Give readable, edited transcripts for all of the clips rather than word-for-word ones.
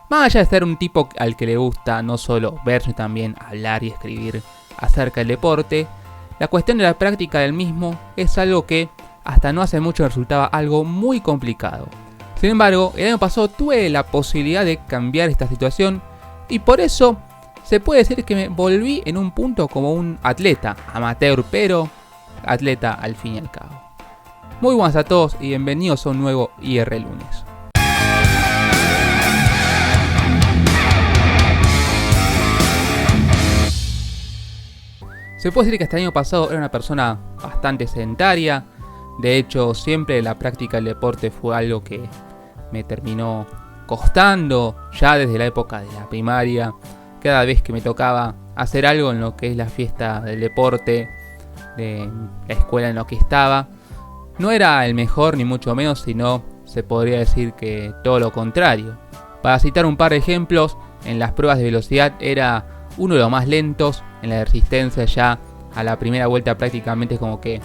Más allá de ser un tipo al que le gusta no solo ver, sino también hablar y escribir acerca del deporte, la cuestión de la práctica del mismo es algo que hasta no hace mucho resultaba algo muy complicado. Sin embargo, el año pasado tuve la posibilidad de cambiar esta situación y por eso se puede decir que me volví en un punto como un atleta, amateur pero atleta al fin y al cabo. Muy buenas a todos y bienvenidos a un nuevo IR Lunes. Se puede decir que hasta el año pasado era una persona bastante sedentaria. De hecho, siempre la práctica del deporte fue algo que me terminó costando ya desde la época de la primaria. Cada vez que me tocaba hacer algo en lo que es la fiesta del deporte de la escuela en la que estaba, no era el mejor ni mucho menos, sino se podría decir que todo lo contrario. Para citar un par de ejemplos, en las pruebas de velocidad era uno de los más lentos. En la resistencia ya a la primera vuelta prácticamente como que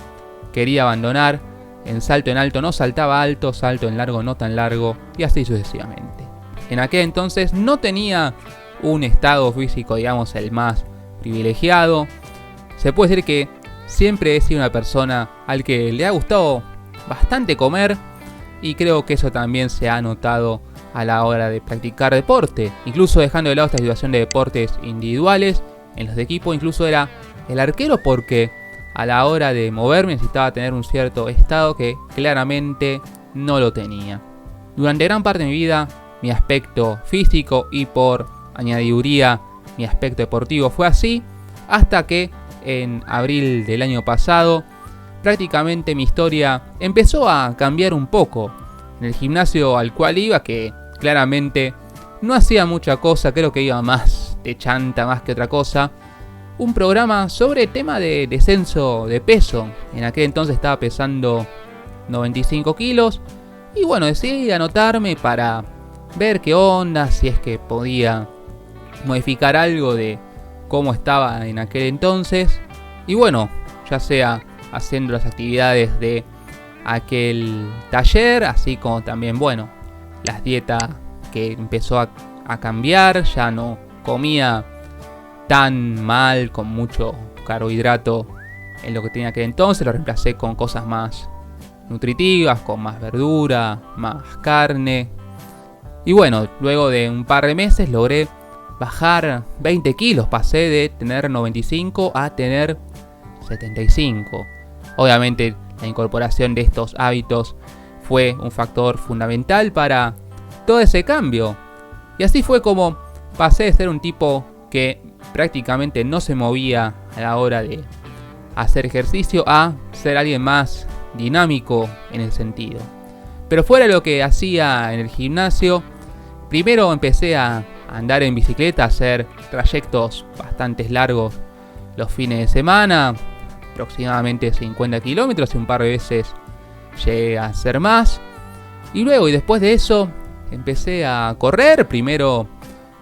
quería abandonar. En salto en alto no saltaba alto, salto en largo no tan largo y así sucesivamente. En aquel entonces no tenía un estado físico, digamos, el más privilegiado. Se puede decir que siempre he sido una persona al que le ha gustado bastante comer y creo que eso también se ha notado a la hora de practicar deporte. Incluso dejando de lado esta situación de deportes individuales, en los de equipo incluso era el arquero porque a la hora de moverme necesitaba tener un cierto estado que claramente no lo tenía. Durante gran parte de mi vida, mi aspecto físico y por añadiduría mi aspecto deportivo fue así, hasta que en abril del año pasado prácticamente mi historia empezó a cambiar un poco. En el gimnasio al cual iba, que claramente no hacía mucha cosa, creo que iba más de chanta más que otra cosa, un programa sobre tema de descenso de peso. En aquel entonces estaba pesando 95 kilos y bueno, decidí anotarme para ver qué onda, si es que podía modificar algo de cómo estaba en aquel entonces. Y bueno, ya sea haciendo las actividades de aquel taller, así como también, bueno, las dietas que empezó a cambiar, ya no comía tan mal, con mucho carbohidrato en lo que tenía aquel entonces, lo reemplacé con cosas más nutritivas, con más verdura, más carne. Y bueno, luego de un par de meses logré bajar 20 kilos, pasé de tener 95 a tener 75. Obviamente la incorporación de estos hábitos fue un factor fundamental para todo ese cambio. Y así fue como pasé de ser un tipo que prácticamente no se movía a la hora de hacer ejercicio a ser alguien más dinámico en el sentido. Pero fuera de lo que hacía en el gimnasio, primero empecé a andar en bicicleta, a hacer trayectos bastante largos los fines de semana, aproximadamente 50 kilómetros y un par de veces llegué a hacer más. Y luego y después de eso empecé a correr, primero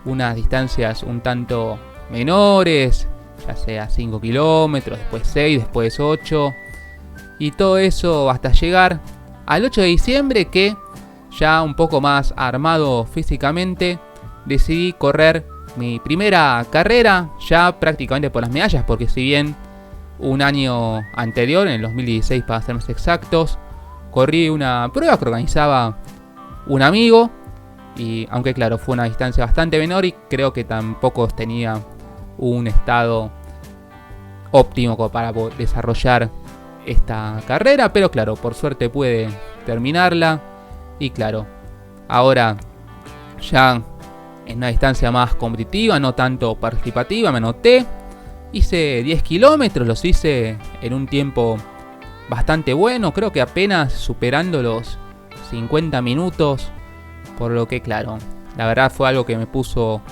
unas distancias un tanto menores, ya sea 5 kilómetros, después 6, después 8 y todo eso hasta llegar al 8 de diciembre que ya un poco más armado físicamente decidí correr mi primera carrera ya prácticamente por las medallas, porque si bien un año anterior, en el 2016 para ser más exactos, corrí una prueba que organizaba un amigo y aunque claro fue una distancia bastante menor y creo que tampoco tenía un estado óptimo para desarrollar esta carrera, pero claro, por suerte pude terminarla y claro, ahora ya en una distancia más competitiva, no tanto participativa, me anoté, hice 10 kilómetros, los hice en un tiempo bastante bueno, creo que apenas superando los 50 minutos, por lo que claro, la verdad fue algo que me puso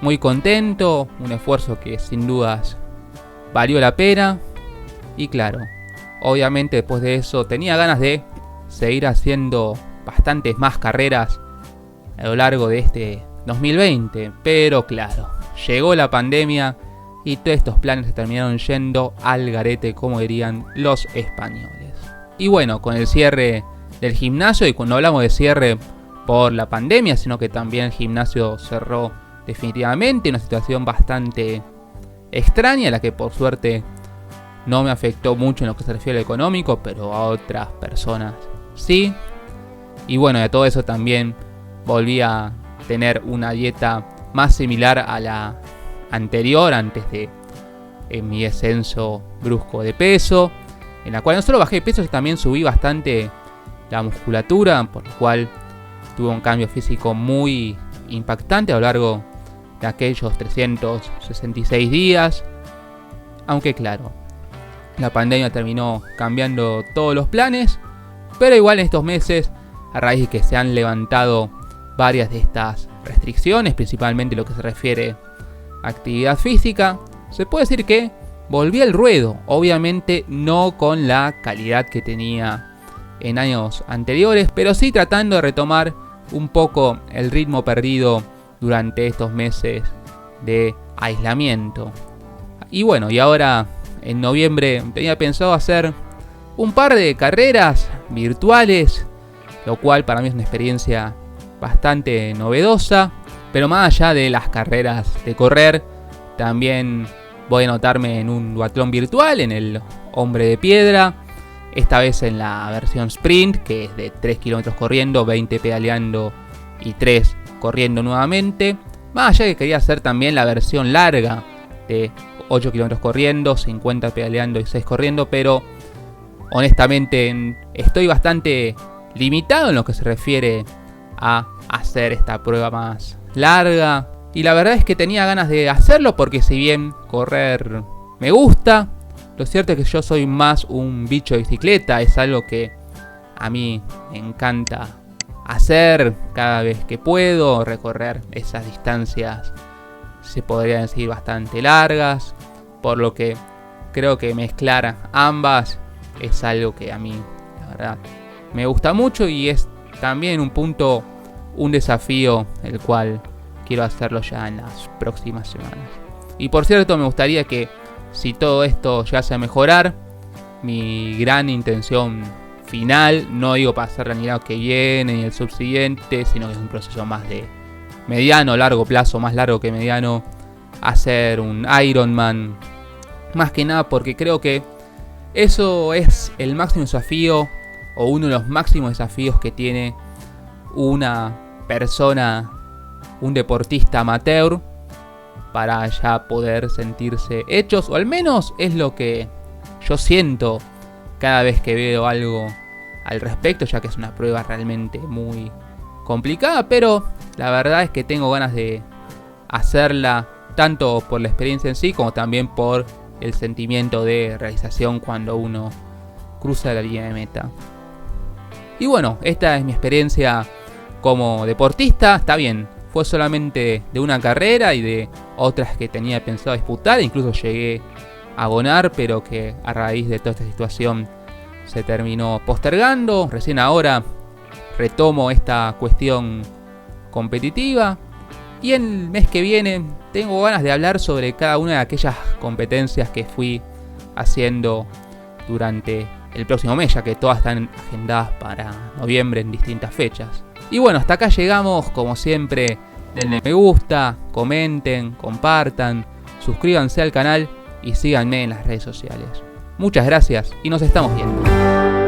muy contento, un esfuerzo que sin dudas valió la pena y claro, obviamente después de eso tenía ganas de seguir haciendo bastantes más carreras a lo largo de este 2020, pero claro, llegó la pandemia y todos estos planes se terminaron yendo al garete, como dirían los españoles. Y bueno, con el cierre del gimnasio, y cuando hablamos de cierre por la pandemia, sino que también el gimnasio cerró definitivamente. Una situación bastante extraña, la que por suerte no me afectó mucho en lo que se refiere al económico, pero a otras personas sí. Y bueno, de todo eso también volví a tener una dieta más similar a la anterior, antes de mi descenso brusco de peso, en la cual no solo bajé de peso, sino también subí bastante la musculatura, por lo cual tuve un cambio físico muy impactante a lo largo de aquellos 366 días. Aunque claro, la pandemia terminó cambiando todos los planes, pero igual en estos meses, a raíz de que se han levantado varias de estas restricciones, principalmente lo que se refiere a actividad física, se puede decir que volví al ruedo. Obviamente no con la calidad que tenía en años anteriores, pero sí tratando de retomar un poco el ritmo perdido durante estos meses de aislamiento. Y bueno, y ahora en noviembre tenía pensado hacer un par de carreras virtuales, lo cual para mí es una experiencia bastante novedosa. Pero más allá de las carreras de correr, también voy a anotarme en un duatlón virtual, en el Hombre de Piedra. Esta vez en la versión sprint, que es de 3 kilómetros corriendo, 20 pedaleando y 3 corriendo nuevamente. Más allá de que quería hacer también la versión larga, de 8 kilómetros corriendo, 50 pedaleando y 6 corriendo, pero honestamente estoy bastante limitado en lo que se refiere a hacer esta prueba más larga. Y la verdad es que tenía ganas de hacerlo, porque si bien correr me gusta, lo cierto es que yo soy más un bicho de bicicleta. Es algo que a mí me encanta hacer cada vez que puedo, recorrer esas distancias, se podrían decir, bastante largas, por lo que creo que mezclar ambas es algo que a mí, la verdad, me gusta mucho, y es también un desafío el cual quiero hacerlo ya en las próximas semanas. Y por cierto, me gustaría que, si todo esto llegase a mejorar, mi gran intención final, no digo para hacer el año que viene ni el subsiguiente, sino que es un proceso más de mediano, largo plazo, más largo que mediano, hacer un Ironman. Más que nada porque creo que eso es el máximo desafío, o uno de los máximos desafíos que tiene una persona, un deportista amateur, para ya poder sentirse hechos, o al menos es lo que yo siento cada vez que veo algo al respecto, ya que es una prueba realmente muy complicada, pero la verdad es que tengo ganas de hacerla, tanto por la experiencia en sí, como también por el sentimiento de realización cuando uno cruza la línea de meta. Y bueno, esta es mi experiencia como deportista. Está bien, fue solamente de una carrera y de otras que tenía pensado disputar, incluso llegué a abonar, pero que a raíz de toda esta situación se terminó postergando. Recién ahora retomo esta cuestión competitiva, y el mes que viene tengo ganas de hablar sobre cada una de aquellas competencias que fui haciendo durante el próximo mes, ya que todas están agendadas para noviembre en distintas fechas. Y bueno, hasta acá llegamos. Como siempre, denle me gusta, comenten, compartan, suscríbanse al canal y síganme en las redes sociales. Muchas gracias y nos estamos viendo.